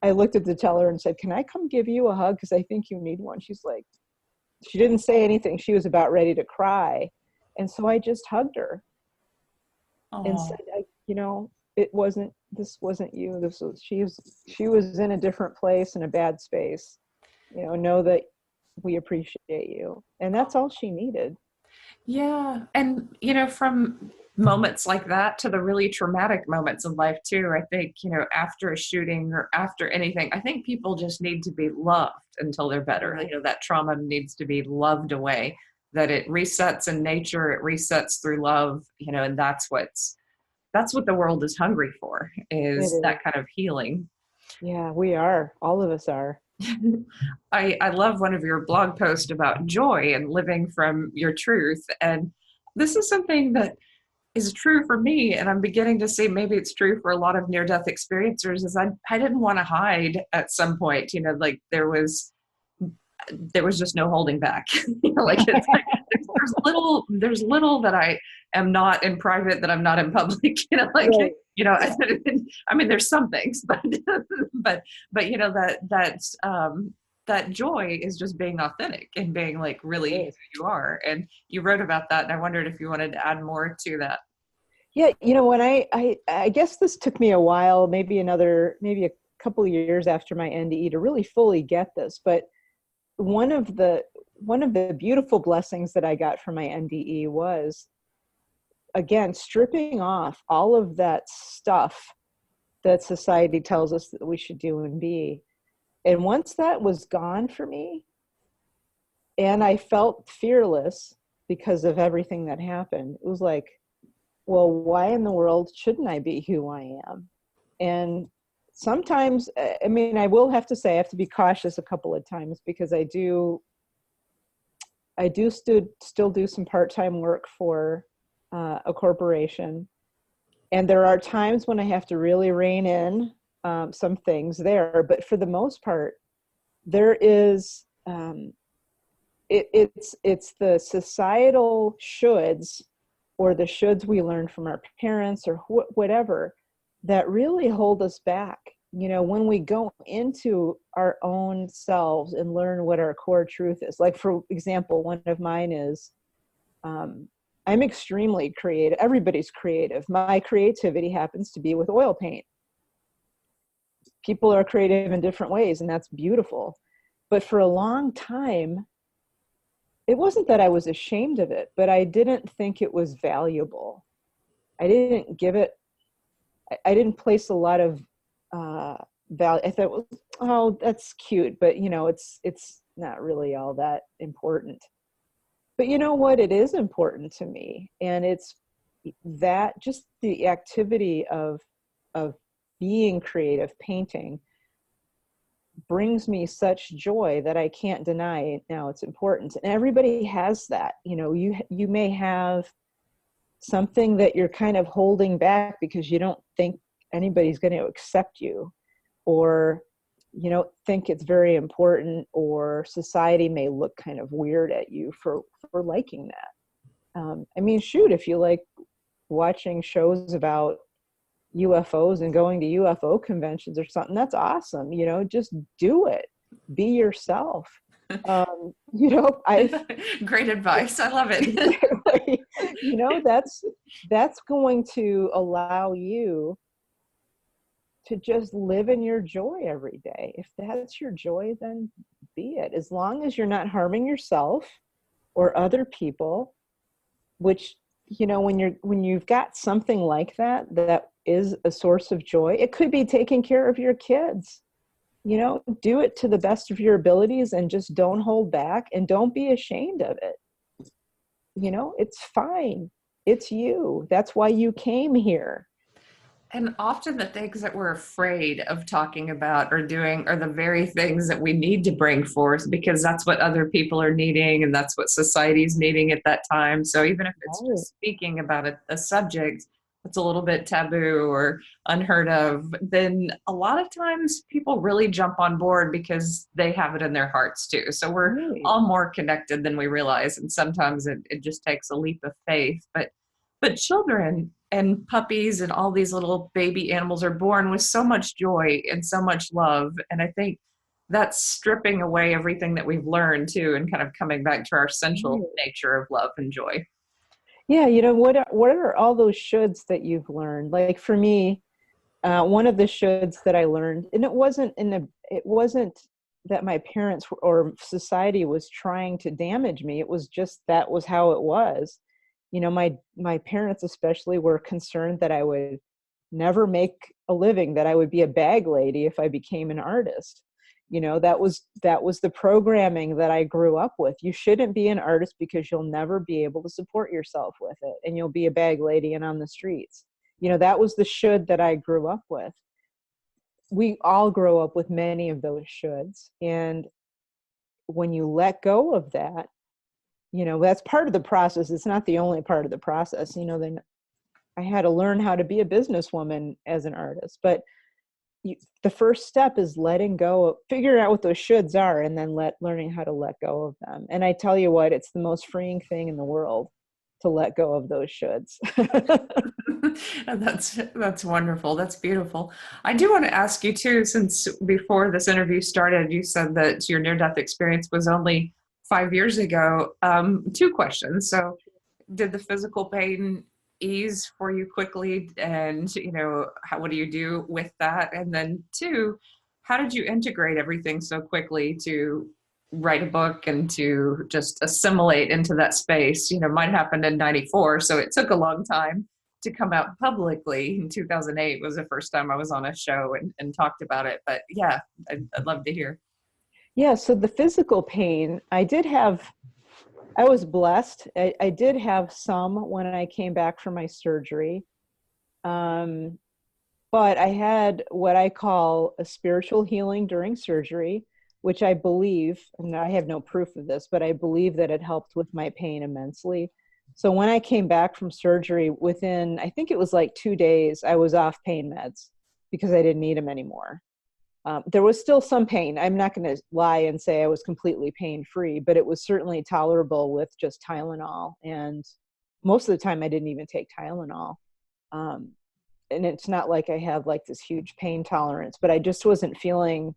I looked at the teller and said, "Can I come give you a hug? Because I think you need one." She's like, she didn't say anything. She was about ready to cry. And so I just hugged her and said, this wasn't you. She was in a different place, in a bad space. Know that we appreciate you. And that's all she needed. Yeah. And, from moments like that to the really traumatic moments in life too, I think, after a shooting or after anything, I think people just need to be loved until they're better. That trauma needs to be loved away, that it resets in nature, it resets through love, and that's what's that's what the world is hungry for, It is is. that kind of healing. Yeah, we are. All of us are. I love one of your blog posts about joy and living from your truth. And this is something that is true for me. And I'm beginning to see maybe it's true for a lot of near death experiencers is I didn't want to hide at some point, like there was just no holding back. Like it's like there's little that I am not in private that I'm not in public. Like Right. I mean, there's some things, but but that joy is just being authentic and being like It really is. who you are. And you wrote about that, and I wondered if you wanted to add more to that. Yeah, when I guess this took me a while, maybe a couple of years after my NDE to really fully get this. But one of the beautiful blessings that I got from my NDE was, again, stripping off all of that stuff that society tells us that we should do and be. And once that was gone for me, and I felt fearless because of everything that happened, it was like, well, why in the world shouldn't I be who I am? And sometimes, I mean, I will have to say, I have to be cautious a couple of times, because I do still do some part-time work for a corporation. And there are times when I have to really rein in some things there. But for the most part, there is, it's the societal shoulds, or the shoulds we learned from our parents, or whatever, that really hold us back. When we go into our own selves and learn what our core truth is. Like, for example, one of mine is, I'm extremely creative. Everybody's creative. My creativity happens to be with oil paint. People are creative in different ways, and that's beautiful. But for a long time, it wasn't that I was ashamed of it, but I didn't think it was valuable. I didn't place a lot of value. I thought, well, oh, that's cute, but it's not really all that important. But you know what? It is important to me. And it's that, just the activity of being creative, painting, brings me such joy that I can't deny now it's important. And everybody has that. You may have something that you're kind of holding back because you don't think anybody's going to accept you, or you don't think it's very important, or society may look kind of weird at you for liking that. I mean, shoot, if you like watching shows about UFOs and going to UFO conventions or something, that's awesome. Just do it. Be yourself. I've Great advice. I love it. that's going to allow you to just live in your joy every day. If that's your joy, then be it. As long as you're not harming yourself or other people, which, when you've got something like that is a source of joy. It could be taking care of your kids. Do it to the best of your abilities, and just don't hold back, and don't be ashamed of it. It's fine. It's you. That's why you came here. And often the things that we're afraid of talking about or doing are the very things that we need to bring forth, because that's what other people are needing, and that's what society's needing at that time. So even if it's just speaking about a subject that's a little bit taboo or unheard of, then a lot of times people really jump on board because they have it in their hearts too. So we're all more connected than we realize. And sometimes it just takes a leap of faith. But children and puppies and all these little baby animals are born with so much joy and so much love. And I think that's stripping away everything that we've learned too, and kind of coming back to our central nature of love and joy. Yeah, what are all those shoulds that you've learned? Like, for me, one of the shoulds that I learned, and it wasn't that my parents or society was trying to damage me. It was just, that was how it was. My parents especially were concerned that I would never make a living, that I would be a bag lady if I became an artist. That was the programming that I grew up with. You shouldn't be an artist because you'll never be able to support yourself with it, and you'll be a bag lady and on the streets. that was the should that I grew up with. We all grow up with many of those shoulds. And when you let go of that, that's part of the process. It's not the only part of the process. Then I had to learn how to be a businesswoman as an artist. But the first step is letting go, figuring out what those shoulds are, and then learning how to let go of them. And I tell you what, it's the most freeing thing in the world to let go of those shoulds. That's wonderful. That's beautiful. I do want to ask you too, since before this interview started, you said that your near-death experience was only 5 years ago. Two questions. So did the physical pain ease for you quickly? And, what do you do with that? And then two, how did you integrate everything so quickly to write a book and to just assimilate into that space? Mine happened in 94, so it took a long time to come out publicly. In 2008 was the first time I was on a show and talked about it. But yeah, I'd love to hear. Yeah, so the physical pain, I was blessed. I did have some when I came back from my surgery. But I had what I call a spiritual healing during surgery, which I believe, and I have no proof of this, but I believe that it helped with my pain immensely. So when I came back from surgery, within, I think it was like 2 days, I was off pain meds because I didn't need them anymore. There was still some pain. I'm not going to lie and say I was completely pain-free, but it was certainly tolerable with just Tylenol. And most of the time I didn't even take Tylenol. And it's not like I have like this huge pain tolerance, but I just wasn't feeling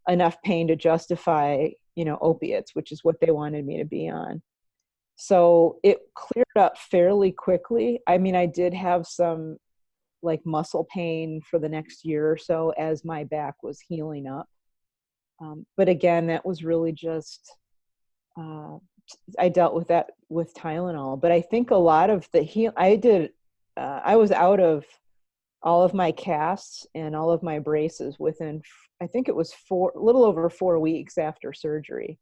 enough pain to justify, opiates, which is what they wanted me to be on. So it cleared up fairly quickly. I mean, I did have some like muscle pain for the next year or so as my back was healing up. But again, that was really just, I dealt with that with Tylenol. But I think a lot of the I was out of all of my casts and all of my braces within, I think it was a little over 4 weeks after surgery.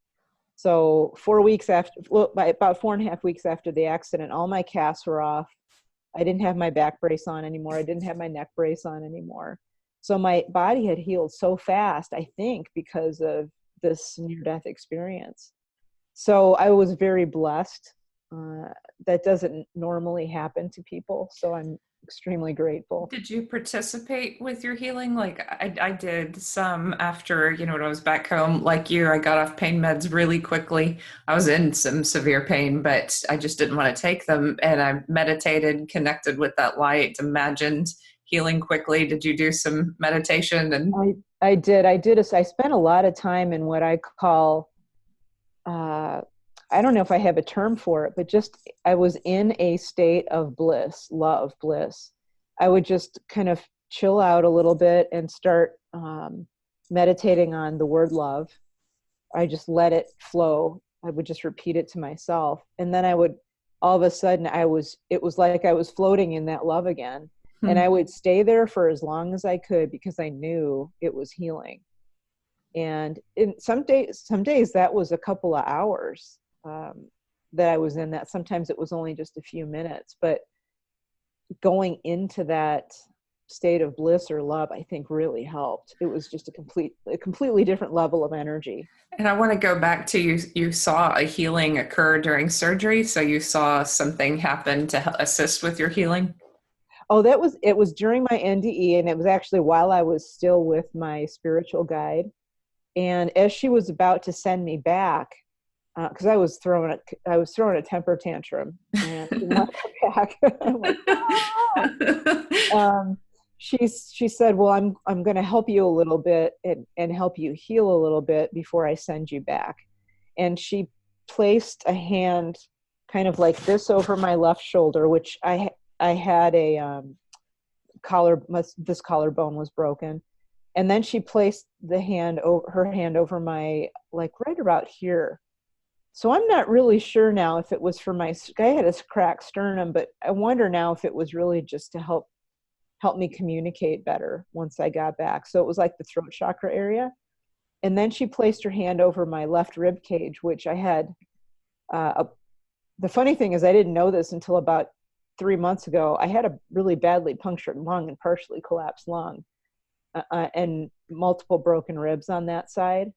So 4 weeks after, about 4.5 weeks after the accident, all my casts were off. I didn't have my back brace on anymore. I didn't have my neck brace on anymore. So my body had healed so fast, I think, because of this near-death experience. So I was very blessed. That doesn't normally happen to people. So I'm extremely grateful. Did you participate with your healing? Like I did some after, when I was back home, like you, I got off pain meds really quickly. I was in some severe pain, but I just didn't want to take them. And I meditated, connected with that light, imagined healing quickly. Did you do some meditation? And I did. I spent a lot of time in what I call, I don't know if I have a term for it, but just I was in a state of bliss, love, bliss. I would just kind of chill out a little bit and start meditating on the word love. I just let it flow. I would just repeat it to myself. And then all of a sudden it was like I was floating in that love again. And I would stay there for as long as I could because I knew it was healing. And some days that was a couple of hours. That I was in that. Sometimes it was only just a few minutes, but going into that state of bliss or love, I think really helped. It was just a completely different level of energy. And I want to go back to you saw a healing occur during surgery. So you saw something happen to assist with your healing? Oh, it was during my NDE, and it was actually while I was still with my spiritual guide. And as she was about to send me back, because I was throwing a temper tantrum, and she went back. I'm like, oh. She said, "Well, I'm going to help you a little bit and help you heal a little bit before I send you back." And she placed a hand, kind of like this, over my left shoulder, which I had a this collarbone was broken, and then she placed her hand over my, like, right about here. So I'm not really sure now if it was for I had a cracked sternum, but I wonder now if it was really just to help me communicate better once I got back. So it was like the throat chakra area. And then she placed her hand over my left rib cage, which I had, the funny thing is I didn't know this until about 3 months ago, I had a really badly punctured lung and partially collapsed lung, and multiple broken ribs on that side.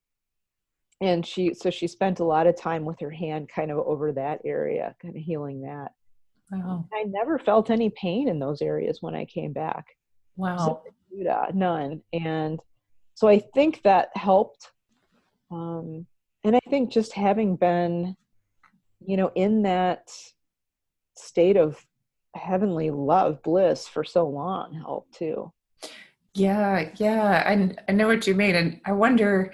And she spent a lot of time with her hand kind of over that area, kind of healing that. Wow. I never felt any pain in those areas when I came back. Wow. None. And so I think that helped. And I think just having been, in that state of heavenly love, bliss for so long helped too. Yeah, yeah. I know what you mean. And I wonder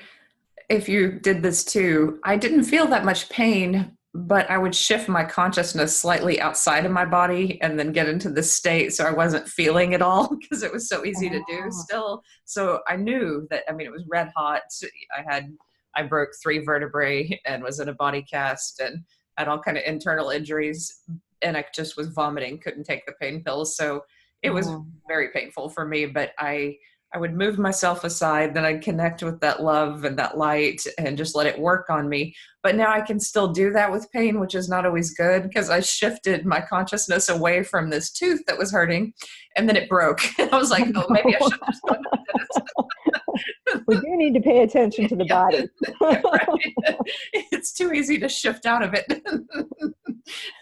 if you did this too. I didn't feel that much pain, but I would shift my consciousness slightly outside of my body and then get into this state so I wasn't feeling it all because it was so easy to do Oh, still. So I knew that, I mean, it was red hot. I broke 3 vertebrae and was in a body cast and had all kind of internal injuries, and I just was vomiting, couldn't take the pain pills. So it was oh. very painful for me, but I would move myself aside, then I'd connect with that love and that light and just let it work on me. But now I can still do that with pain, which is not always good because I shifted my consciousness away from this tooth that was hurting, and then it broke. And I was like, oh, maybe I should just go to the dentist. We do need to pay attention to the Yeah, body. yeah, right. It's too easy to shift out of it.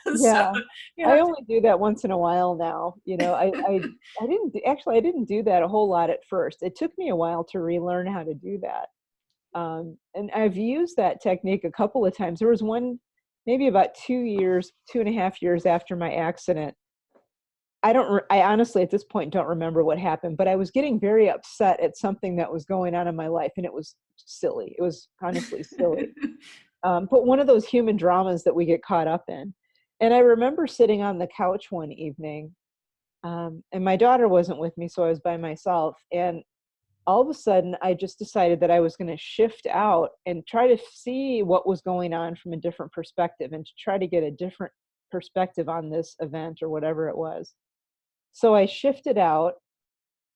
So, Yeah. yeah. I only do that once in a while now. I didn't do that a whole lot at first. It took me a while to relearn how to do that. And I've used that technique a couple of times. There was one, maybe about 2 years, 2.5 years after my accident. I honestly at this point don't remember what happened, but I was getting very upset at something that was going on in my life, and it was silly. It was honestly silly. But one of those human dramas that we get caught up in. And I remember sitting on the couch one evening, and my daughter wasn't with me, so I was by myself. And all of a sudden, I just decided that I was going to shift out and try to see what was going on from a different perspective and to try to get a different perspective on this event or whatever it was. So I shifted out,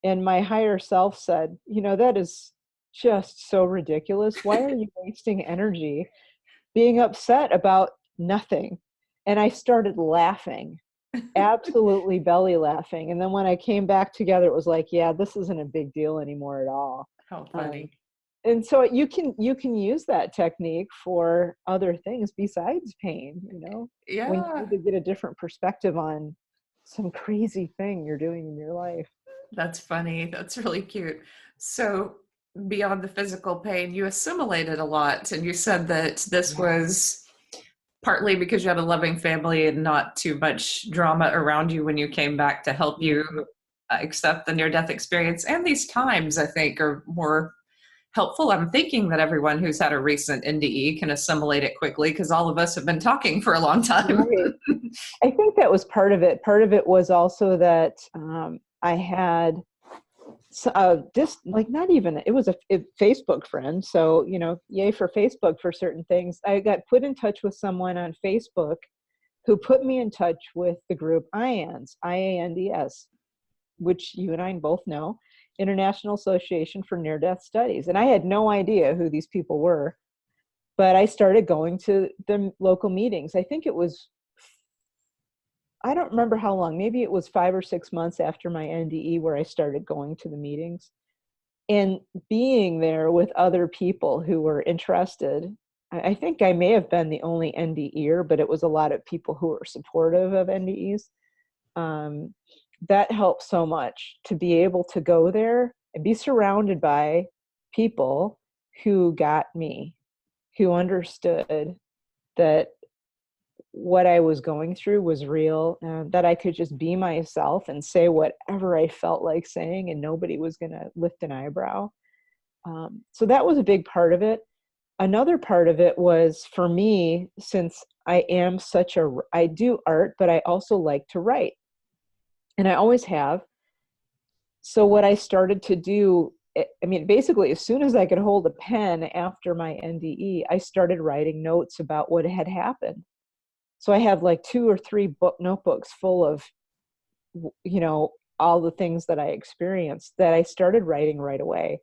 and my higher self said, that is just so ridiculous. Why are you wasting energy being upset about nothing? And I started laughing, absolutely belly laughing. And then when I came back together, it was like, yeah, this isn't a big deal anymore at all. How Um, funny. and so you can use that technique for other things besides pain, when you Yeah. need to get a different perspective on some crazy thing you're doing in your life. That's funny. That's really cute. So, beyond the physical pain, you assimilated a lot, and you said that this Yeah. was partly because you had a loving family and not too much drama around you when you came back to help you accept the near death experience. And these times, I think, are more helpful. I'm thinking that everyone who's had a recent NDE can assimilate it quickly because all of us have been talking for a long time. Right. I think that was part of it. Part of it was also that I had this, like, not even, it was a Facebook friend. So, yay for Facebook for certain things. I got put in touch with someone on Facebook who put me in touch with the group IANDS, IANDS, which you and I both know, International Association for Near-Death Studies. And I had no idea who these people were, but I started going to the local meetings. I don't remember how long, maybe it was 5 or 6 months after my NDE where I started going to the meetings and being there with other people who were interested. I think I may have been the only NDEr, but it was a lot of people who were supportive of NDEs. That helped so much to be able to go there and be surrounded by people who got me, who understood that what I was going through was real, that I could just be myself and say whatever I felt like saying, and nobody was going to lift an eyebrow. So that was a big part of it. Another part of it was, for me, since I do art, but I also like to write, and I always have. So what I started to do, I mean, basically, as soon as I could hold a pen after my NDE, I started writing notes about what had happened. So I have like 2 or 3 notebooks full of, all the things that I experienced that I started writing right away.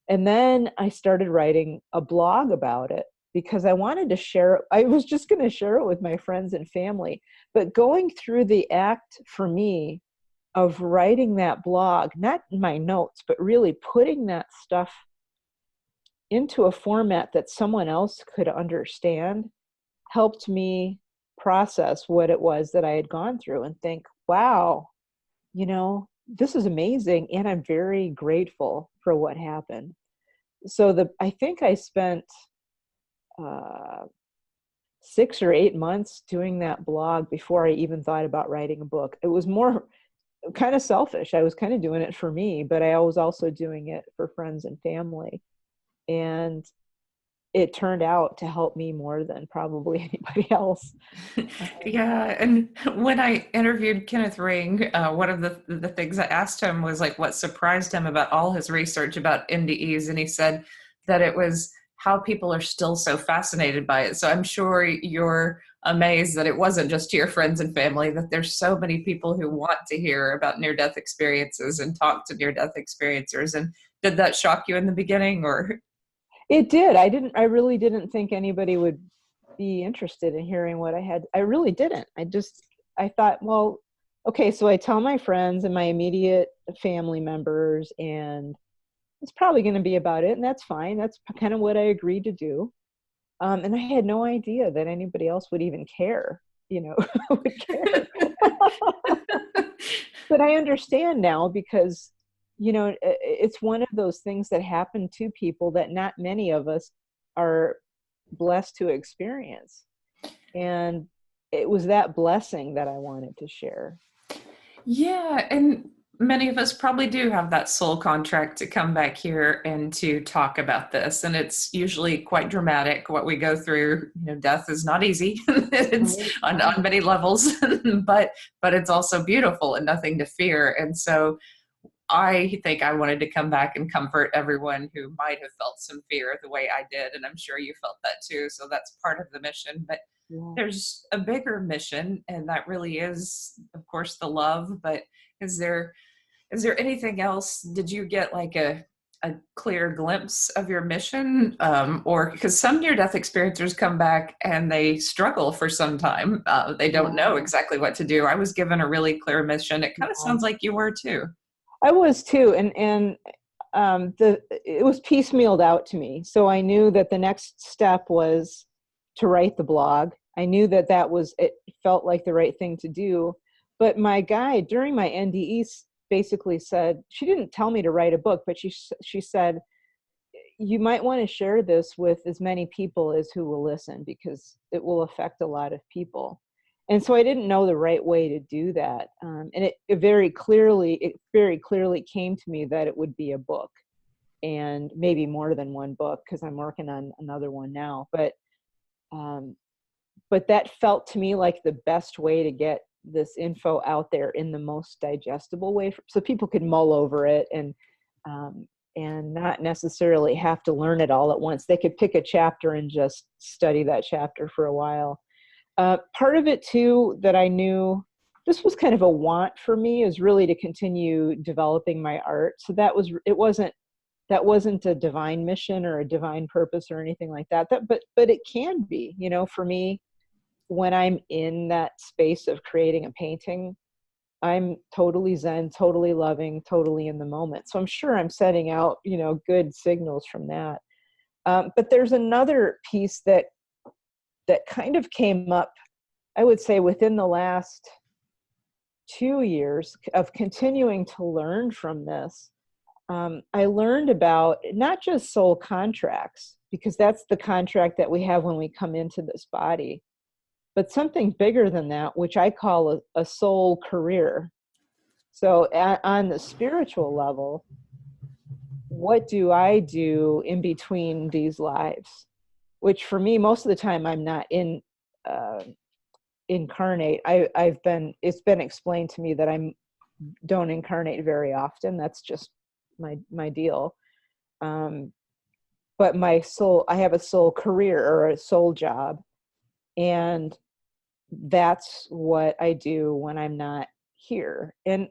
And then I started writing a blog about it. because I wanted to share it. I was just going to share it with my friends and family, but going through the act for me of writing that blog, not in my notes, but really putting that stuff into a format that someone else could understand, helped me process what it was that I had gone through and think, wow, this is amazing. And I'm very grateful for what happened. So I think I spent 6 or 8 months doing that blog before I even thought about writing a book. It was more kind of selfish. I was kind of doing it for me, but I was also doing it for friends and family. And it turned out to help me more than probably anybody else. Yeah, and when I interviewed Kenneth Ring, one of the things I asked him was like what surprised him about all his research about NDEs, and he said that it was how people are still so fascinated by it. So I'm sure you're amazed that it wasn't just to your friends and family, that there's so many people who want to hear about near-death experiences and talk to near-death experiencers. And did that shock you in the beginning, or? It did. I really didn't think anybody would be interested in hearing what I had. I really didn't. I thought, well, okay, so I tell my friends and my immediate family members, and it's probably going to be about it, and that's fine. That's kind of what I agreed to do. And I had no idea that anybody else would even care, would care. But I understand now because, it's one of those things that happen to people that not many of us are blessed to experience. And it was that blessing that I wanted to share. Yeah, and many of us probably do have that soul contract to come back here and to talk about this. And it's usually quite dramatic what we go through. Death is not easy. It's on many levels, but it's also beautiful and nothing to fear. And so I think I wanted to come back and comfort everyone who might have felt some fear the way I did. And I'm sure you felt that too. So that's part of the mission. But there's a bigger mission, and that really is, of course, the love. But is there anything else? Did you get like a clear glimpse of your mission? Or because some near-death experiencers come back and they struggle for some time. They don't know exactly what to do. I was given a really clear mission. It kind of sounds like you were too. I was too, and it was piecemealed out to me. So I knew that the next step was to write the blog. I knew that it felt like the right thing to do. But my guide during my NDEs basically said, she didn't tell me to write a book, but she said, you might want to share this with as many people as who will listen, because it will affect a lot of people. And so I didn't know the right way to do that. And it very clearly came to me that it would be a book, and maybe more than one book, because I'm working on another one now. But that felt to me like the best way to get this info out there in the most digestible way, so people could mull over it and not necessarily have to learn it all at once. They could pick a chapter and just study that chapter for a while. Part of it too, that I knew this was kind of a want for me, is really to continue developing my art. So that wasn't a divine mission or a divine purpose or anything like that. But it can be, for me, when I'm in that space of creating a painting, I'm totally zen, totally loving, totally in the moment. So I'm sure I'm setting out, good signals from that. But there's another piece that kind of came up, I would say, within the last 2 years of continuing to learn from this. I learned about not just soul contracts, because that's the contract that we have when we come into this body, but something bigger than that, which I call a soul career. So on the spiritual level, what do I do in between these lives? Which for me, most of the time, I'm not incarnate. It's been explained to me that I don't incarnate very often. That's just my deal. But my soul, I have a soul career or a soul job, and that's what I do when I'm not here. And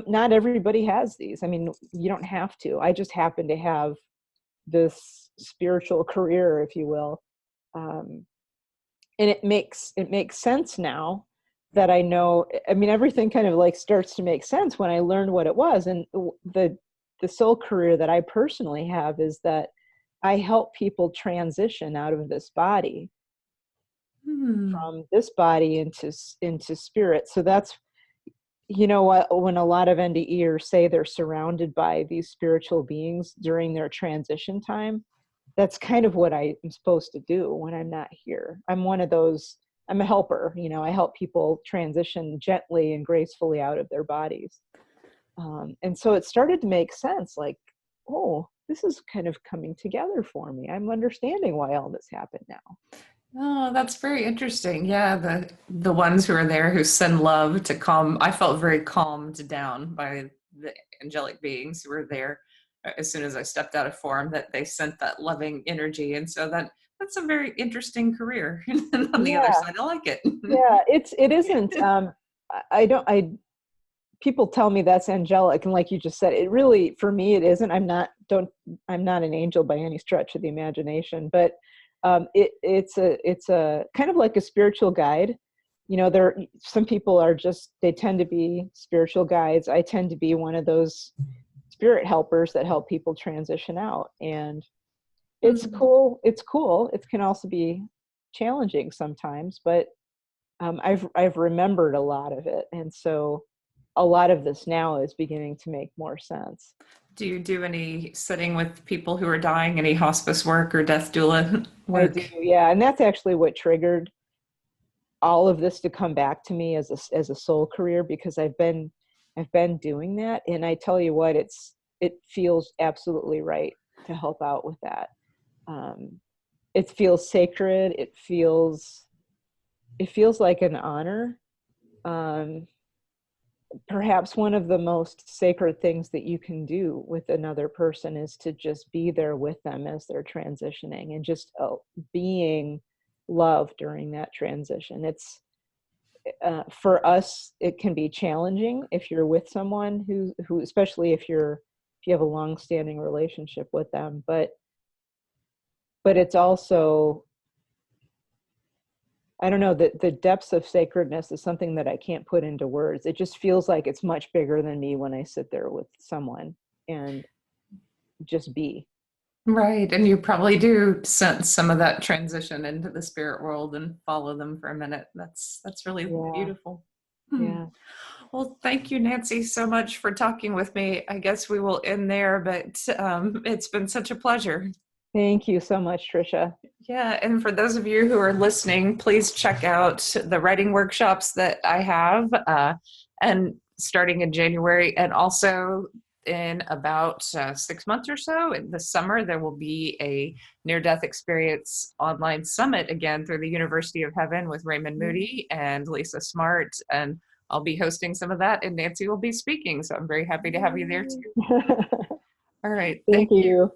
not everybody has these. I mean, you don't have to. I just happen to have this spiritual career, if you will. Um, and it makes sense now that I know. I mean, everything kind of like starts to make sense when I learned what it was. And the soul career that I personally have is that I help people transition out of this body, from this body into spirit. So that's, you know what, when a lot of NDErs say they're surrounded by these spiritual beings during their transition time, that's kind of what I am supposed to do when I'm not here. I'm one of those, I'm a helper, you know, I help people transition gently and gracefully out of their bodies. And so it started to make sense, like, oh, this is kind of coming together for me. I'm understanding why all this happened now. Oh, that's very interesting. Yeah, the ones who are there who send love to calm. I felt very calmed down by the angelic beings who were there as soon as I stepped out of form, that they sent that loving energy. And so that's a very interesting career. And on the other Yeah, side, I like it. yeah, it isn't. I don't. I People tell me that's angelic, and like you just said, it really, for me, it isn't. I'm not an angel by any stretch of the imagination, but it's a kind of like a spiritual guide. You know, some people are just, they tend to be spiritual guides. I tend to be one of those spirit helpers that help people transition out, and it's cool. It's cool. It can also be challenging sometimes, but I've remembered a lot of it, and so a lot of this now is beginning to make more sense. Do you do any sitting with people who are dying, any hospice work or death doula I do, work? yeah, and that's actually what triggered all of this to come back to me as a soul career, because I've been doing that, and I tell you what, it feels absolutely right to help out with that. It feels sacred. It feels like an honor. Um, Perhaps one of the most sacred things that you can do with another person is to just be there with them as they're transitioning, and just being love during that transition. It's for us, it can be challenging if you're with someone who especially if you have a long-standing relationship with them, but it's also, I don't know, the depths of sacredness is something that I can't put into words. It just feels like it's much bigger than me when I sit there with someone and just be. Right. And you probably do sense some of that transition into the spirit world and follow them for a minute. That's really Yeah, beautiful. Hmm. yeah. Well, thank you, Nancy, so much for talking with me. I guess we will end there, but it's been such a pleasure. Thank you so much, Trisha. Yeah, and for those of you who are listening, please check out the writing workshops that I have, and starting in January, and also in about 6 months or so in the summer, there will be a near-death experience online summit again through the University of Heaven with Raymond Moody and Lisa Smart, and I'll be hosting some of that, and Nancy will be speaking. So I'm very happy to have you there too. All right, Thank thank you. you.